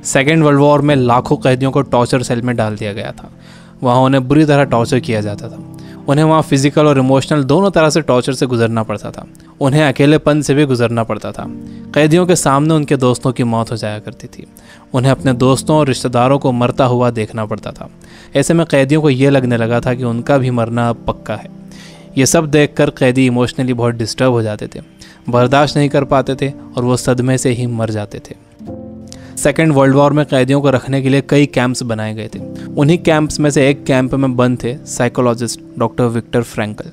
Second world war में लाखों कैदियों को टॉर्चर सेल में डाल दिया गया था। वहाँ उन्हें बुरी तरह टॉर्चर किया जाता था। उन्हें वहाँ फिजिकल और इमोशनल दोनों तरह से टॉर्चर से गुजरना पड़ता था। उन्हें अकेलेपन से भी गुजरना पड़ता था। कैदियों के सामने उनके दोस्तों की मौत हो जाया करती थी। उन्हें अपने दोस्तों और रिश्तेदारों को मरता हुआ देखना पड़ता था। ऐसे में कैदियों को ये लगने लगा था कि उनका भी मरना अब पक्का है। ये सब देखकर कैदी इमोशनली बहुत डिस्टर्ब हो जाते थे, बर्दाश्त नहीं कर पाते थे और वो सदमे से ही मर जाते थे। सेकेंड वर्ल्ड वॉर में कैदियों को रखने के लिए कई कैंप्स बनाए गए थे। उन्हीं कैंप्स में से एक कैंप में बंद थे psychologist doctor Victor Frankl.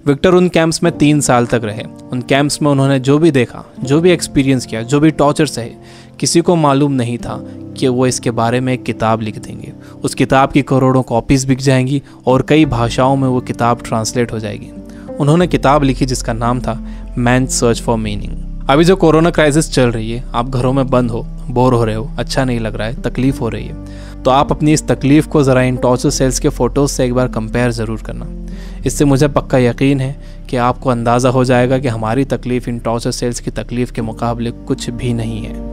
Victor उन कैंप्स में 3 साल तक रहे। उन कैंप्स में उन्होंने जो भी देखा, जो भी एक्सपीरियंस किया, जो भी टॉर्चर सहे, किसी को मालूम नहीं था कि वो इसके बारे में एक किताब लिख देंगे। उस किताब की करोड़ों कॉपीज़ बिक जाएंगी और कई भाषाओं में वो किताब ट्रांसलेट हो जाएगी। उन्होंने किताब लिखी जिसका नाम था मैन सर्च फॉर मीनिंग। अभी जो कोरोना क्राइसिस चल रही है, आप घरों में बंद हो, बोर हो रहे हो, अच्छा नहीं लग रहा है, तकलीफ हो रही है, तो आप अपनी इस तकलीफ को ज़रा इन टॉर्चर सेल्स के फ़ोटोज़ से एक बार कंपेयर ज़रूर करना। इससे मुझे पक्का यकीन है कि आपको अंदाज़ा हो जाएगा कि हमारी तकलीफ़ इन टॉर्चर सेल्स की तकलीफ़ के मुकाबले कुछ भी नहीं है।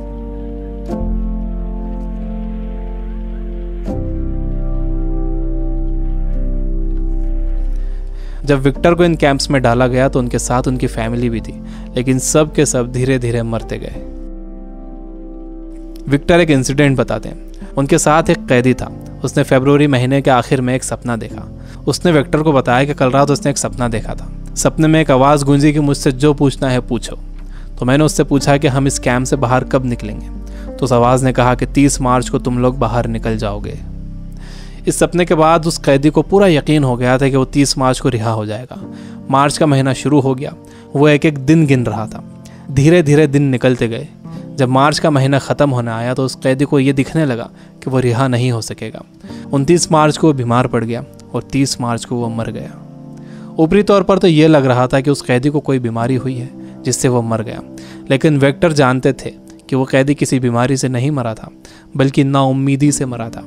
जब विक्टर को इन कैंप्स में डाला गया तो उनके साथ उनकी फैमिली भी थी, लेकिन सब के सब धीरे धीरे मरते गए। विक्टर एक इंसिडेंट बताते हैं। उनके साथ एक कैदी था। उसने फरवरी महीने के आखिर में एक सपना देखा। उसने विक्टर को बताया कि कल रात उसने एक सपना देखा था। सपने में एक आवाज़ गूंजी कि मुझसे जो पूछना है पूछो। तो मैंने उससे पूछा कि हम इस कैंप से बाहर कब निकलेंगे। तो उस आवाज़ ने कहा कि 30 मार्च को तुम लोग बाहर निकल जाओगे। इस सपने के बाद उस कैदी को पूरा यकीन हो गया था कि वो 30 मार्च को रिहा हो जाएगा। मार्च का महीना शुरू हो गया। वो एक एक दिन गिन रहा था। धीरे धीरे दिन निकलते गए। जब मार्च का महीना ख़त्म होने आया तो उस कैदी को ये दिखने लगा कि वो रिहा नहीं हो सकेगा। 29 मार्च को वो बीमार पड़ गया और 30 मार्च को वो मर गया। ऊपरी तौर पर तो ये लग रहा था कि उस कैदी को कोई बीमारी हुई है जिससे वो मर गया, लेकिन विक्टर जानते थे कि वो कैदी किसी बीमारी से नहीं मरा था, बल्कि नाउम्मीदी से मरा था।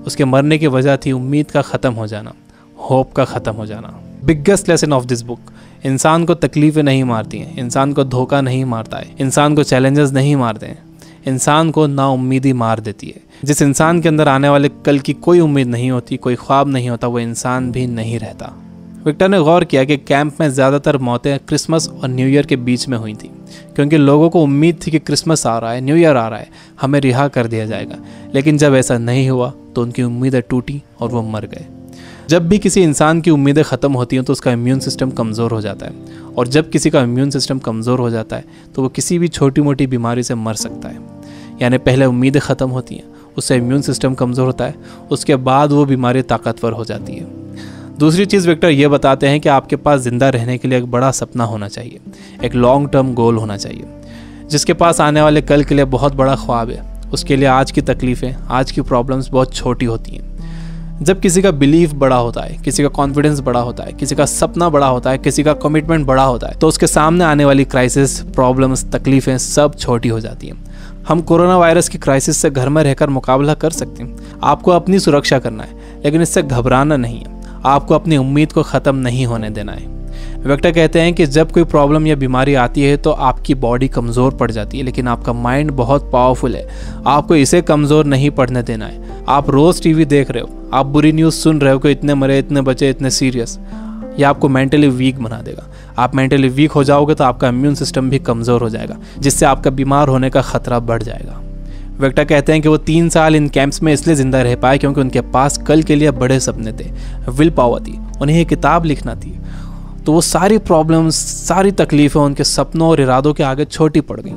उसके मरने की वजह थी उम्मीद का ख़त्म हो जाना, होप का ख़त्म हो जाना। Biggest lesson of this book, इंसान को तकलीफ़ें नहीं मारती हैं, इंसान को धोखा नहीं मारता है, इंसान को चैलेंजेस नहीं मारते हैं, इंसान को नाउम्मीदी मार देती है। जिस इंसान के अंदर आने वाले कल की कोई उम्मीद नहीं होती, कोई ख्वाब नहीं होता, वो इंसान भी नहीं रहता। विक्टर ने गौर किया कि कैंप में ज़्यादातर मौतें क्रिसमस और न्यू ईयर के बीच में हुई थी, क्योंकि लोगों को उम्मीद थी कि क्रिसमस आ रहा है, न्यू ईयर आ रहा है, हमें रिहा कर दिया जाएगा। लेकिन जब ऐसा नहीं हुआ तो उनकी उम्मीदें टूटी और वो मर गए। जब भी किसी इंसान की उम्मीदें ख़त्म होती हैं तो उसका इम्यून सिस्टम कमज़ोर हो जाता है, और जब किसी का इम्यून सिस्टम कमज़ोर हो जाता है तो वो किसी भी छोटी मोटी बीमारी से मर सकता है। यानी पहले उम्मीदें ख़त्म होती हैं, उससे इम्यून सिस्टम कमज़ोर होता है, उसके बाद वो बीमारी ताकतवर हो जाती है। दूसरी चीज़ विक्टर ये बताते हैं कि आपके पास ज़िंदा रहने के लिए एक बड़ा सपना होना चाहिए, एक लॉन्ग टर्म गोल होना चाहिए। जिसके पास आने वाले कल के लिए बहुत बड़ा ख्वाब है, उसके लिए आज की तकलीफ़ें, आज की प्रॉब्लम्स बहुत छोटी होती हैं। जब किसी का बिलीफ बड़ा होता है, किसी का कॉन्फिडेंस बड़ा होता है, किसी का सपना बड़ा होता है, किसी का कमिटमेंट बड़ा होता है, तो उसके सामने आने वाली क्राइसिस, प्रॉब्लम्स, तकलीफ़ें सब छोटी हो जाती हैं। हम कोरोना वायरस की क्राइसिस से घर में रहकर मुकाबला कर सकते हैं। आपको अपनी सुरक्षा करना है, लेकिन इससे घबराना नहीं है। आपको अपनी उम्मीद को ख़त्म नहीं होने देना है। विक्टर कहते हैं कि जब कोई प्रॉब्लम या बीमारी आती है तो आपकी बॉडी कमज़ोर पड़ जाती है, लेकिन आपका माइंड बहुत पावरफुल है। आपको इसे कमज़ोर नहीं पड़ने देना है। आप रोज़ टीवी देख रहे हो, आप बुरी न्यूज़ सुन रहे हो कि इतने मरे, इतने बचे, इतने सीरियस, यह आपको मेंटली वीक बना देगा। आप मेंटली वीक हो जाओगे तो आपका इम्यून सिस्टम भी कमज़ोर हो जाएगा, जिससे आपका बीमार होने का ख़तरा बढ़ जाएगा। विक्टर कहते हैं कि वो 3 साल इन कैंप्स में इसलिए ज़िंदा रह पाए क्योंकि उनके पास कल के लिए बड़े सपने थे, विल पावर थी, उन्हें एक किताब लिखना थी। तो वो सारी प्रॉब्लम्स, सारी तकलीफ़ें उनके सपनों और इरादों के आगे छोटी पड़ गई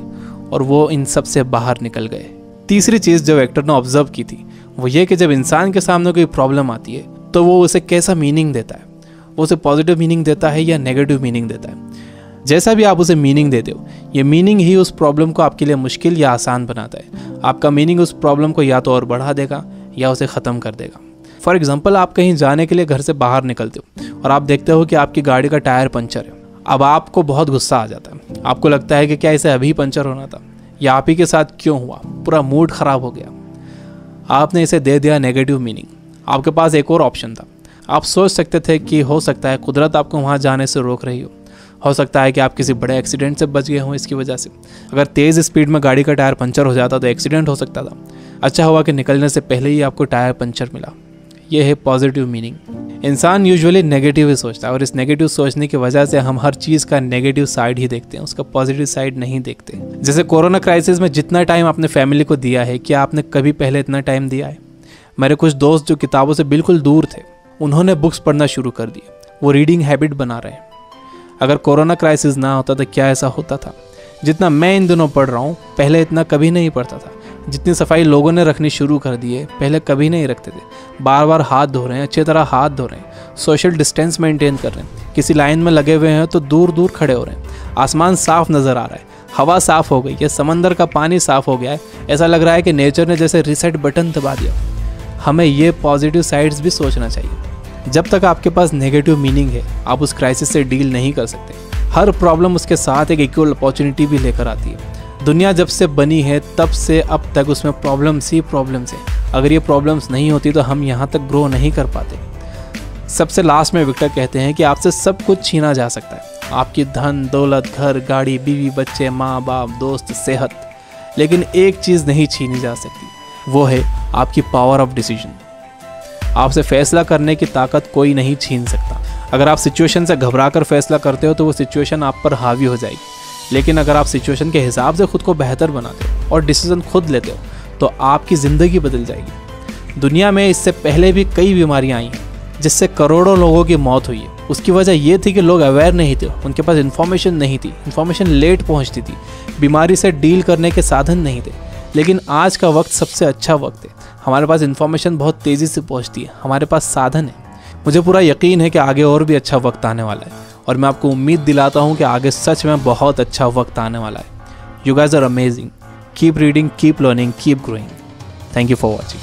और वो इन सब से बाहर निकल गए। तीसरी चीज़ जो विक्टर ने ऑब्जर्व की थी वो ये कि जब इंसान के सामने कोई प्रॉब्लम आती है तो वो उसे कैसा मीनिंग देता है। वो उसे पॉजिटिव मीनिंग देता है या नेगेटिव मीनिंग देता है। जैसा भी आप उसे मीनिंग देते हो, ये मीनिंग ही उस प्रॉब्लम को आपके लिए मुश्किल या आसान बनाता है। आपका मीनिंग उस प्रॉब्लम को या तो और बढ़ा देगा या उसे ख़त्म कर देगा। फॉर एग्जाम्पल, आप कहीं जाने के लिए घर से बाहर निकलते हो और आप देखते हो कि आपकी गाड़ी का टायर पंचर है। अब आपको बहुत गुस्सा आ जाता है। आपको लगता है कि क्या इसे अभी पंचर होना था, या आप ही के साथ क्यों हुआ, पूरा मूड ख़राब हो गया। आपने इसे दे दिया नेगेटिव मीनिंग। आपके पास एक और ऑप्शन था। आप सोच सकते थे कि हो सकता है कुदरत आपको वहाँ जाने से रोक रही हो, हो सकता है कि आप किसी बड़े एक्सीडेंट से बच गए हों इसकी वजह से। अगर तेज़ स्पीड में गाड़ी का टायर पंचर हो जाता तो एक्सीडेंट हो सकता था। अच्छा हुआ कि निकलने से पहले ही आपको टायर पंचर मिला। ये है पॉजिटिव मीनिंग। इंसान यूजुअली नेगेटिव ही सोचता है और इस नेगेटिव सोचने की वजह से हम हर चीज़ का नेगेटिव साइड ही देखते हैं, उसका पॉजिटिव साइड नहीं देखते। जैसे कोरोना क्राइसिस में जितना टाइम आपने फैमिली को दिया है, क्या आपने कभी पहले इतना टाइम दिया है? मेरे कुछ दोस्त जो किताबों से बिल्कुल दूर थे, उन्होंने बुक्स पढ़ना शुरू कर दिए। वो रीडिंग हैबिट बना रहे हैं। अगर कोरोना क्राइसिस ना होता तो क्या ऐसा होता था? जितना मैं इन दिनों पढ़ रहा हूँ, पहले इतना कभी नहीं पढ़ता था। जितनी सफाई लोगों ने रखनी शुरू कर दी है, पहले कभी नहीं रखते थे। बार बार हाथ धो रहे हैं, अच्छी तरह हाथ धो रहे हैं, सोशल डिस्टेंस मेंटेन कर रहे हैं। किसी लाइन में लगे हुए हैं तो दूर दूर खड़े हो रहे हैं। आसमान साफ नज़र आ रहा है, हवा साफ हो गई है, समंदर का पानी साफ हो गया है। ऐसा लग रहा है कि नेचर ने जैसे रीसेट बटन दबा दिया। हमें ये पॉजिटिव साइड्स भी सोचना चाहिए। जब तक आपके पास नेगेटिव मीनिंग है, आप उस क्राइसिस से डील नहीं कर सकते। हर प्रॉब्लम उसके साथ एक इक्वल अपॉर्चुनिटी भी लेकर आती है। दुनिया जब से बनी है तब से अब तक उसमें प्रॉब्लम्स ही प्रॉब्लम्स है। अगर ये प्रॉब्लम्स नहीं होती तो हम यहाँ तक ग्रो नहीं कर पाते। सबसे लास्ट में विक्टर कहते हैं कि आपसे सब कुछ छीना जा सकता है, आपकी धन दौलत, घर, गाड़ी, बीवी, बच्चे, माँ बाप, दोस्त, सेहत, लेकिन एक चीज़ नहीं छीनी जा सकती, वो है आपकी पावर ऑफ डिसीजन। आपसे फैसला करने की ताकत कोई नहीं छीन सकता। अगर आप सिचुएशन से घबरा कर फैसला करते हो तो वो सिचुएशन आप पर हावी हो जाएगी, लेकिन अगर आप सिचुएशन के हिसाब से खुद को बेहतर बनाते हो और डिसीजन खुद लेते हो तो आपकी ज़िंदगी बदल जाएगी। दुनिया में इससे पहले भी कई बीमारियां आई हैं जिससे करोड़ों लोगों की मौत हुई है। उसकी वजह ये थी कि लोग अवेयर नहीं थे, उनके पास इन्फॉर्मेशन नहीं थी, इन्फॉर्मेशन लेट पहुंचती थी, बीमारी से डील करने के साधन नहीं थे। लेकिन आज का वक्त सबसे अच्छा वक्त है। हमारे पास इन्फॉर्मेशन बहुत तेज़ी से पहुंचती है, हमारे पास साधन है। मुझे पूरा यकीन है कि आगे और भी अच्छा वक्त आने वाला है और मैं आपको उम्मीद दिलाता हूँ कि आगे सच में बहुत अच्छा वक्त आने वाला है। You guys are amazing. Keep reading, keep learning, keep growing. Thank you for watching.